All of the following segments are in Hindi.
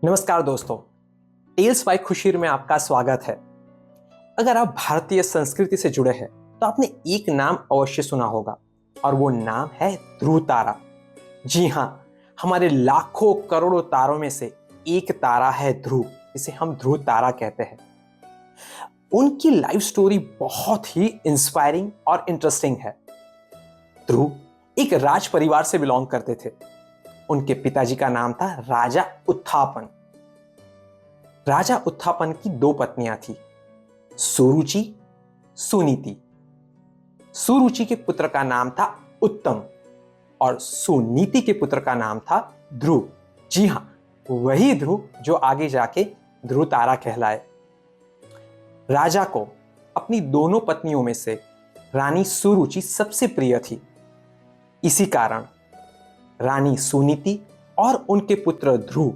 नमस्कार दोस्तों, टेल्स बाय खुशीर में आपका स्वागत है। अगर आप भारतीय संस्कृति से जुड़े हैं तो आपने एक नाम अवश्य सुना होगा और वो नाम है ध्रुव तारा। जी हाँ, हमारे लाखों करोड़ों तारों में से एक तारा है ध्रुव, जिसे हम ध्रुव तारा कहते हैं। उनकी लाइफ स्टोरी बहुत ही इंस्पायरिंग और इंटरेस्टिंग है। ध्रुव एक राज परिवार से बिलोंग करते थे। उनके पिताजी का नाम था राजा उत्थापन। राजा उत्थापन की दो पत्नियां थी, सुरुचि, सुनीति। सुरुचि के पुत्र का नाम था उत्तम और सुनीति के पुत्र का नाम था ध्रुव। जी हां, वही ध्रुव जो आगे जाके ध्रुव तारा कहलाए। राजा को अपनी दोनों पत्नियों में से रानी सुरुचि सबसे प्रिय थी। इसी कारण रानी सुनीति और उनके पुत्र ध्रुव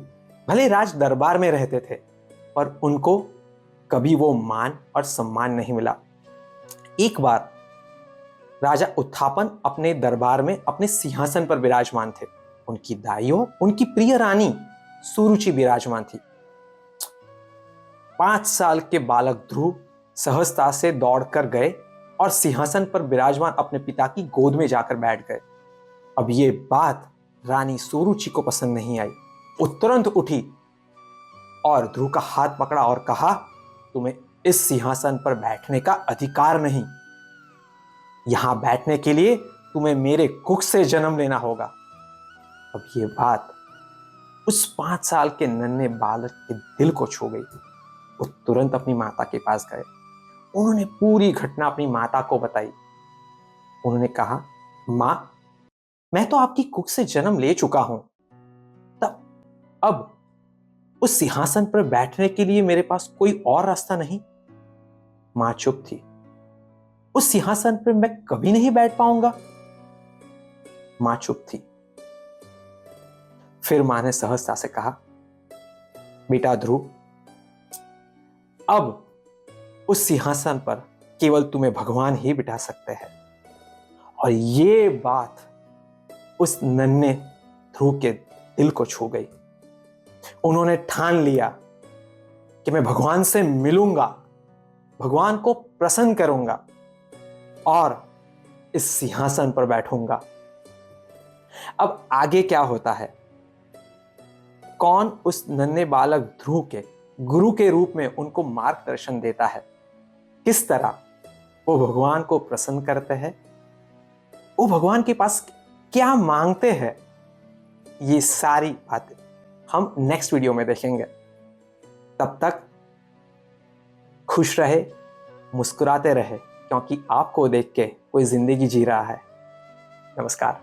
भले राज दरबार में रहते थे, पर उनको कभी वो मान और सम्मान नहीं मिला। एक बार राजा उत्थापन अपने दरबार में अपने सिंहासन पर विराजमान थे। उनकी दाई ओर उनकी प्रिय रानी सुरुचि विराजमान थी। 5 साल के बालक ध्रुव सहजता से दौड़कर गए और सिंहासन पर विराजमान अपने पिता की गोद में जाकर बैठ गए। अब ये बात रानी सुरुचि को पसंद नहीं आई। वो तुरंत उठी और ध्रुव का हाथ पकड़ा और कहा, तुम्हें इस सिंहासन पर बैठने का अधिकार नहीं। यहां बैठने के लिए तुम्हें मेरे कुख से जन्म लेना होगा। अब ये बात उस 5 साल के नन्हे बालक के दिल को छू गई। वो तुरंत अपनी माता के पास गए। उन्होंने पूरी घटना अपनी माता को बताई। उन्होंने कहा, मां, मैं तो आपकी कुख से जन्म ले चुका हूं। तब अब उस सिंहासन पर बैठने के लिए मेरे पास कोई और रास्ता नहीं। मां चुप थी। उस सिंहासन पर मैं कभी नहीं बैठ पाऊंगा। मां चुप थी। फिर मां ने सहजता से कहा, बेटा ध्रुव, अब उस सिंहासन पर केवल तुम्हें भगवान ही बिठा सकते हैं। और ये बात उस नन्हे ध्रुव के दिल को छू गई। उन्होंने ठान लिया कि मैं भगवान से मिलूंगा, भगवान को प्रसन्न करूंगा और इस सिंहासन पर बैठूंगा। अब आगे क्या होता है, कौन उस नन्हे बालक ध्रुव के गुरु के रूप में उनको मार्गदर्शन देता है, किस तरह वो भगवान को प्रसन्न करते हैं, वो भगवान के पास क्या मांगते हैं, ये सारी बातें हम नेक्स्ट वीडियो में देखेंगे। तब तक खुश रहे, मुस्कुराते रहे, क्योंकि आपको देख के कोई जिंदगी जी रहा है। नमस्कार।